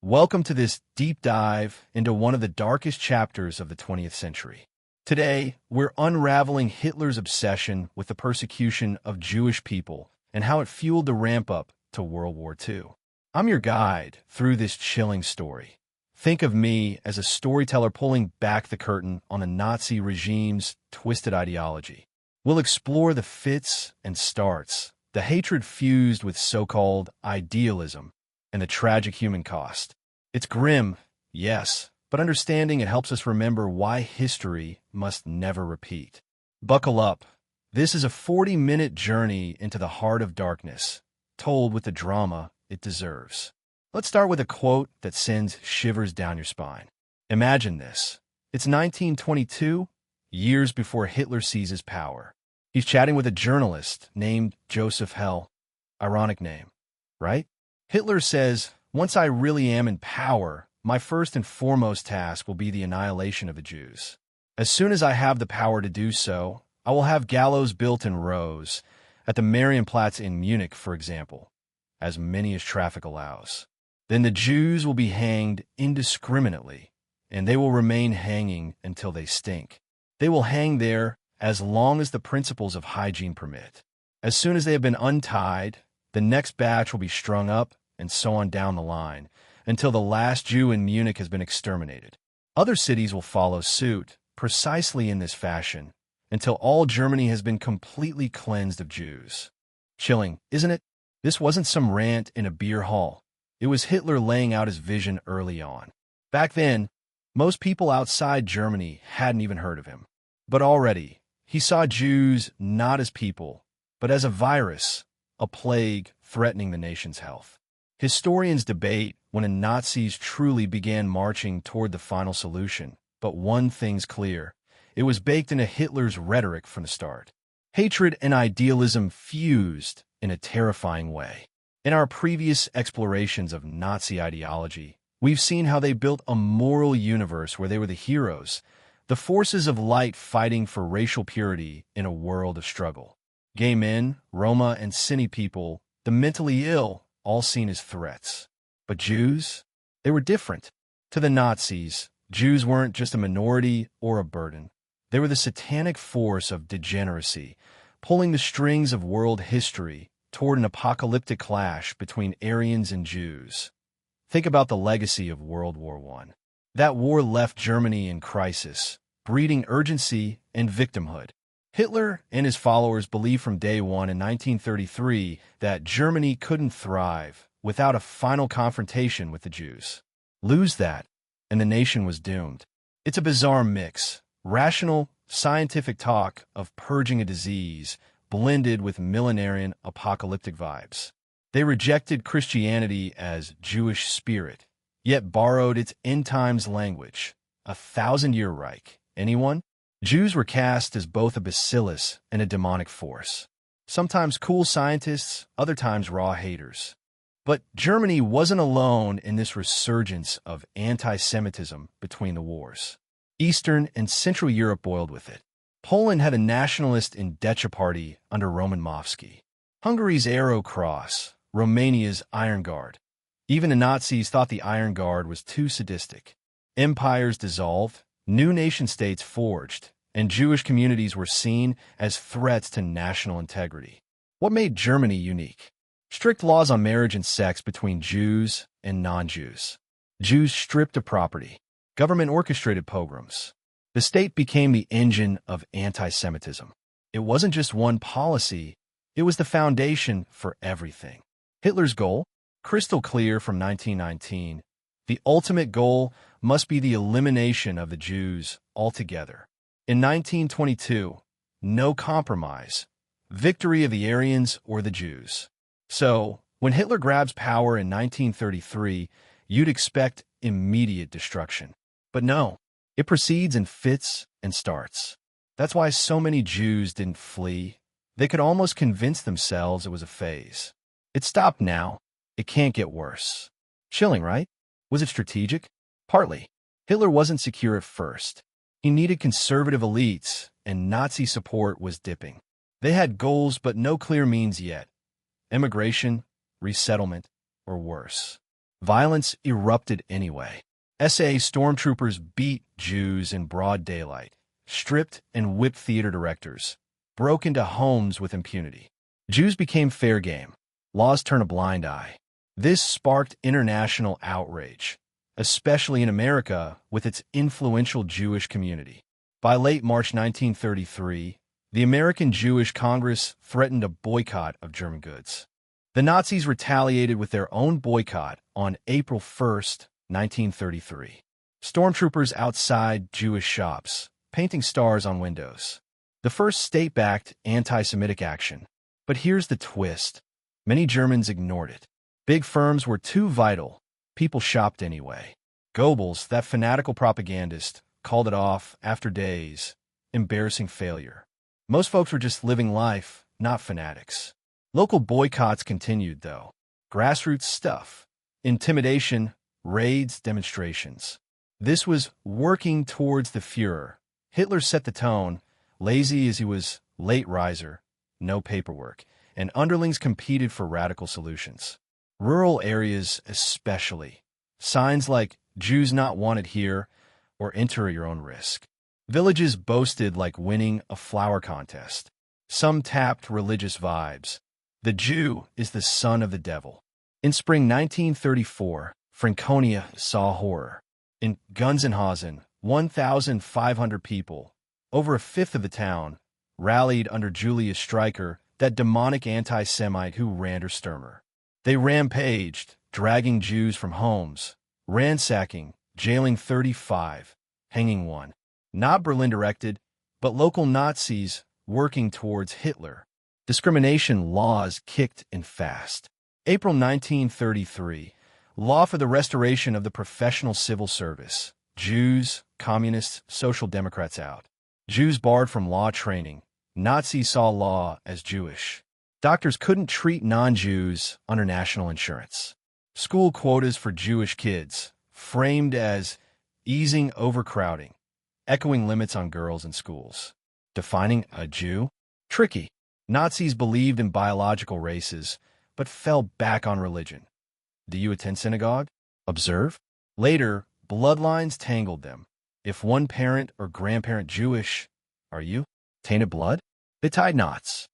Welcome to this deep dive into one of the darkest chapters of the 20th century. Today, we're unraveling Hitler's obsession with the persecution of Jewish people and how it fueled the ramp-up to World War II. I'm your guide through this chilling story. Think of me as a storyteller pulling back the curtain on a Nazi regime's twisted ideology. We'll explore the fits and starts, the hatred fused with so-called idealism, and the tragic human cost. It's grim, yes, but understanding it helps us remember why history must never repeat. Buckle up. This is a 40-minute journey into the heart of darkness, told with the drama it deserves. Let's start with a quote that sends shivers down your spine. Imagine this. It's 1922, years before Hitler seizes power. He's chatting with a journalist named Joseph Hell. Ironic name, right? Hitler says, "Once I really am in power, my first and foremost task will be the annihilation of the Jews. As soon as I have the power to do so, I will have gallows built in rows, at the Marienplatz in Munich, for example, as many as traffic allows. Then the Jews will be hanged indiscriminately, and they will remain hanging until they stink. They will hang there as long as the principles of hygiene permit. As soon as they have been untied, the next batch will be strung up, and so on down the line, until the last Jew in Munich has been exterminated. Other cities will follow suit, precisely in this fashion, until all Germany has been completely cleansed of Jews." Chilling, isn't it? This wasn't some rant in a beer hall. It was Hitler laying out his vision early on. Back then, most people outside Germany hadn't even heard of him. But already, he saw Jews not as people, but as a virus, a plague threatening the nation's health. Historians debate when the Nazis truly began marching toward the final solution, but one thing's clear. It was baked into Hitler's rhetoric from the start. Hatred and idealism fused in a terrifying way. In our previous explorations of Nazi ideology, we've seen how they built a moral universe where they were the heroes, the forces of light fighting for racial purity in a world of struggle. Gay men, Roma, and Sinti people, the mentally ill, all seen as threats. But Jews? They were different. To the Nazis, Jews weren't just a minority or a burden. They were the satanic force of degeneracy, pulling the strings of world history toward an apocalyptic clash between Aryans and Jews. Think about the legacy of World War I. That war left Germany in crisis, breeding urgency and victimhood. Hitler and his followers believed from day one in 1933 that Germany couldn't thrive without a final confrontation with the Jews. Lose that, and the nation was doomed. It's a bizarre mix. Rational, scientific talk of purging a disease blended with millenarian apocalyptic vibes. They rejected Christianity as Jewish spirit, yet borrowed its end times language. A 1,000-year Reich. Anyone? Jews were cast as both a bacillus and a demonic force. Sometimes cool scientists, other times raw haters. But Germany wasn't alone in this resurgence of anti-Semitism between the wars. Eastern and Central Europe boiled with it. Poland had a nationalist Indecca party under Roman Mofsky. Hungary's Arrow Cross, Romania's Iron Guard. Even the Nazis thought the Iron Guard was too sadistic. Empires dissolved, new nation-states forged, and Jewish communities were seen as threats to national integrity. What made Germany unique? Strict laws on marriage and sex between Jews and non-Jews. Jews stripped of property. Government-orchestrated pogroms. The state became the engine of anti-Semitism. It wasn't just one policy, it was the foundation for everything. Hitler's goal? Crystal clear from 1919. The ultimate goal must be the elimination of the Jews altogether. In 1922, no compromise. Victory of the Aryans or the Jews. So, when Hitler grabs power in 1933, you'd expect immediate destruction. But no, it proceeds in fits and starts. That's why so many Jews didn't flee. They could almost convince themselves it was a phase. It stopped now. It can't get worse. Chilling, right? Was it strategic? Partly. Hitler wasn't secure at first. He needed conservative elites, and Nazi support was dipping. They had goals but no clear means yet. Immigration, resettlement, or worse. Violence erupted anyway. SA stormtroopers beat Jews in broad daylight, stripped and whipped theater directors, broke into homes with impunity. Jews became fair game. Laws turned a blind eye. This sparked international outrage, especially in America with its influential Jewish community. By late March 1933, the American Jewish Congress threatened a boycott of German goods. The Nazis retaliated with their own boycott on April 1, 1933. Stormtroopers outside Jewish shops, painting stars on windows. The first state-backed anti-Semitic action. But here's the twist. Many Germans ignored it. Big firms were too vital. People shopped anyway. Goebbels, that fanatical propagandist, called it off after days. Embarrassing failure. Most folks were just living life, not fanatics. Local boycotts continued, though. Grassroots stuff. Intimidation, raids, demonstrations. This was working towards the Führer. Hitler set the tone, lazy as he was, late riser, no paperwork, and underlings competed for radical solutions. Rural areas especially. Signs like, Jews not wanted here, or enter at your own risk. Villages boasted like winning a flower contest. Some tapped religious vibes. The Jew is the son of the devil. In spring 1934, Franconia saw horror. In Gunzenhausen, 1,500 people, over a fifth of the town, rallied under Julius Streicher, that demonic anti-Semite who ran her Sturmer. They rampaged, dragging Jews from homes, ransacking, jailing 35, hanging one. Not Berlin-directed, but local Nazis working towards Hitler. Discrimination laws kicked in fast. April 1933, law for the restoration of the professional civil service. Jews, communists, social democrats out. Jews barred from law training. Nazis saw law as Jewish. Doctors couldn't treat non-Jews under national insurance. School quotas for Jewish kids, framed as easing overcrowding, echoing limits on girls in schools. Defining a Jew? Tricky. Nazis believed in biological races, but fell back on religion. Do you attend synagogue? Observe? Later, bloodlines tangled them. If one parent or grandparent Jewish, are you? Tainted blood? They tied knots.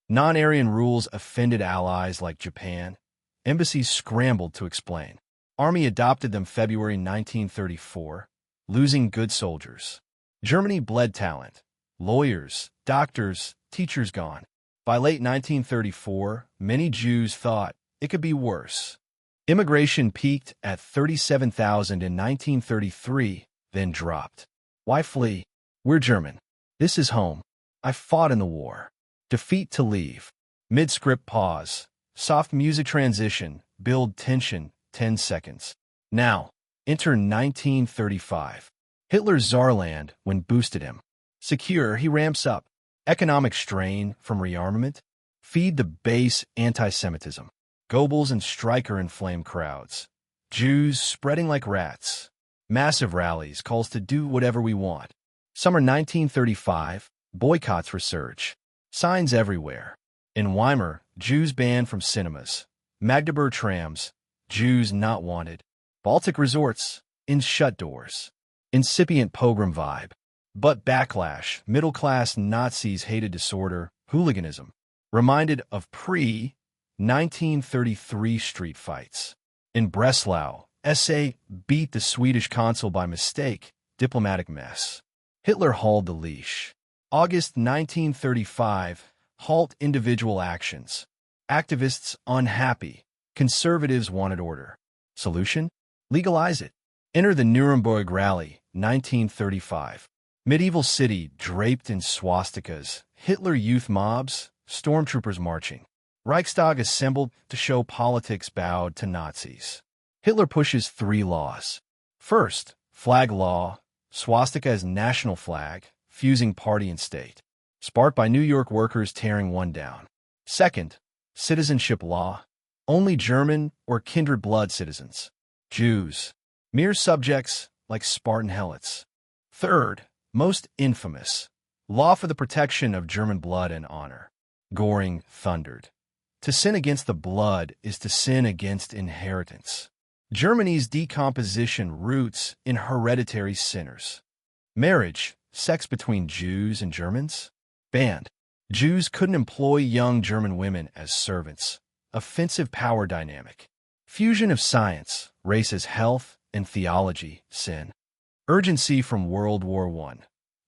Non-Aryan rules offended allies like Japan. Embassies scrambled to explain. Army adopted them February 1934, losing good soldiers. Germany bled talent. Lawyers, doctors, teachers gone. By late 1934, many Jews thought it could be worse. Immigration peaked at 37,000 in 1933, then dropped. Why flee? We're German. This is home. I fought in the war. Defeat to leave. Mid-script pause. Soft music transition. Build tension. 10 seconds. Now, enter 1935. Hitler's Saarland when boosted him. Secure, he ramps up. Economic strain from rearmament. Feed the base anti-Semitism. Goebbels and Streicher inflame crowds. Jews spreading like rats. Massive rallies, calls to do whatever we want. Summer 1935, boycotts resurge. Signs everywhere. In Weimar, Jews banned from cinemas. Magdeburg trams, Jews not wanted. Baltic resorts, in shut doors. Incipient pogrom vibe. But backlash, middle-class Nazis hated disorder, hooliganism. Reminded of pre-1933 street fights. In Breslau, SA beat the Swedish consul by mistake, diplomatic mess. Hitler hauled the leash. August 1935, halt individual actions. Activists unhappy. Conservatives wanted order. Solution? Legalize it. Enter the Nuremberg Rally, 1935. Medieval city draped in swastikas. Hitler youth mobs, stormtroopers marching. Reichstag assembled to show politics bowed to Nazis. Hitler pushes 3 laws. First, flag law, swastika as national flag, fusing party and state. Sparked by New York workers tearing one down. Second, citizenship law, only German or kindred blood citizens. Jews, mere subjects like Spartan helots. Third, most infamous, law for the protection of German blood and honor. Goring thundered. To sin against the blood is to sin against inheritance. Germany's decomposition roots in hereditary sinners. Marriage, sex between Jews and Germans, banned. Jews couldn't employ young German women as servants. Offensive power dynamic. Fusion of science, race as health, and theology, sin. Urgency from World War I.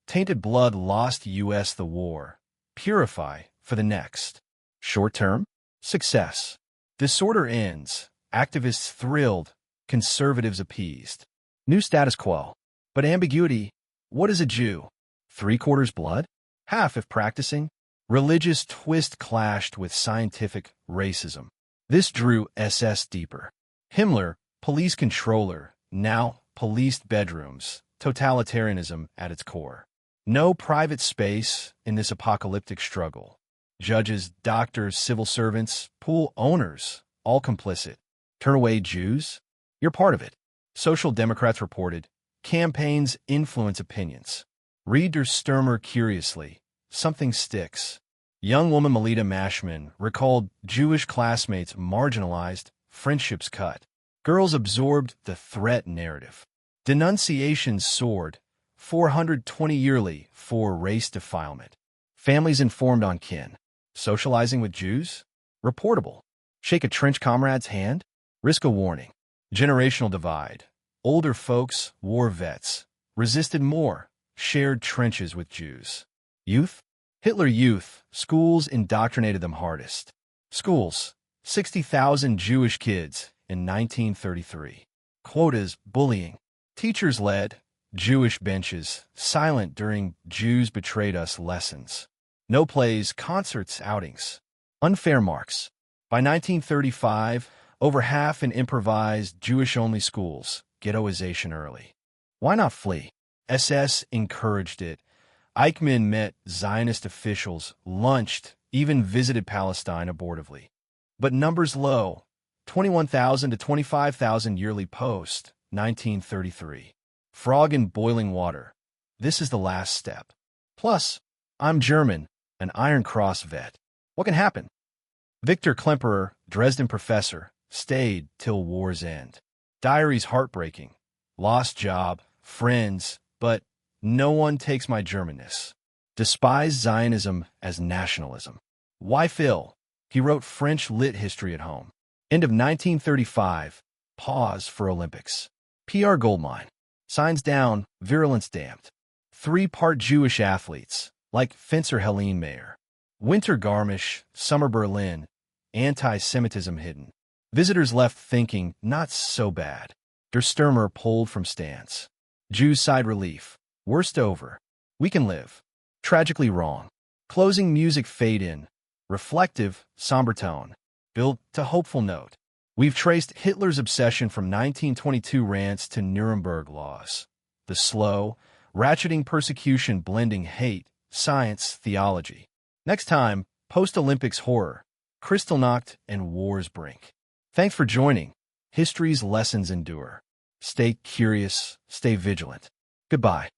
Tainted blood lost U.S. the war. Purify for the next. Short-term, success. Disorder ends. Activists thrilled. Conservatives appeased. New status quo. But ambiguity. What is a Jew? 3/4 blood? Half if practicing? Religious twist clashed with scientific racism. This drew SS deeper. Himmler, police controller, now policed bedrooms, totalitarianism at its core. No private space in this apocalyptic struggle. Judges, doctors, civil servants, pool owners, all complicit. Turn away Jews? You're part of it. Social Democrats reported, campaigns influence opinions. Read Der Stürmer curiously. Something sticks. Young woman Melita Mashman recalled Jewish classmates marginalized, friendships cut. Girls absorbed the threat narrative. Denunciations soared, 420 yearly for race defilement. Families informed on kin. Socializing with Jews? Reportable. Shake a trench comrade's hand? Risk a warning. Generational divide. Older folks, war vets, resisted more, shared trenches with Jews. Youth? Hitler Youth, schools indoctrinated them hardest. Schools, 60,000 Jewish kids in 1933. Quotas, bullying. Teachers led, Jewish benches, silent during Jews betrayed us lessons. No plays, concerts, outings. Unfair marks. By 1935, over half in improvised Jewish-only schools, ghettoization early. Why not flee? SS encouraged it. Eichmann met Zionist officials, lunched, even visited Palestine abortively. But numbers low, 21,000 to 25,000 yearly post, 1933. Frog in boiling water. This is the last step. Plus, I'm German, an Iron Cross vet. What can happen? Victor Klemperer, Dresden professor, stayed till war's end. Diaries heartbreaking. Lost job, friends, but no one takes my Germanness. Despise Zionism as nationalism. Why Phil? He wrote French lit history at home. End of 1935. Pause for Olympics. PR goldmine. Signs down, virulence damped. 3-part Jewish athletes, like fencer Helene Mayer. Winter Garmisch, summer Berlin. Anti-Semitism hidden. Visitors left thinking, not so bad. Der Stürmer pulled from stands. Jews sighed relief. Worst over. We can live. Tragically wrong. Closing music fade in. Reflective, somber tone. Built to hopeful note. We've traced Hitler's obsession from 1922 rants to Nuremberg Laws. The slow, ratcheting persecution blending hate, science, theology. Next time, post-Olympics horror. Kristallnacht and war's brink. Thanks for joining. History's lessons endure. Stay curious, stay vigilant. Goodbye.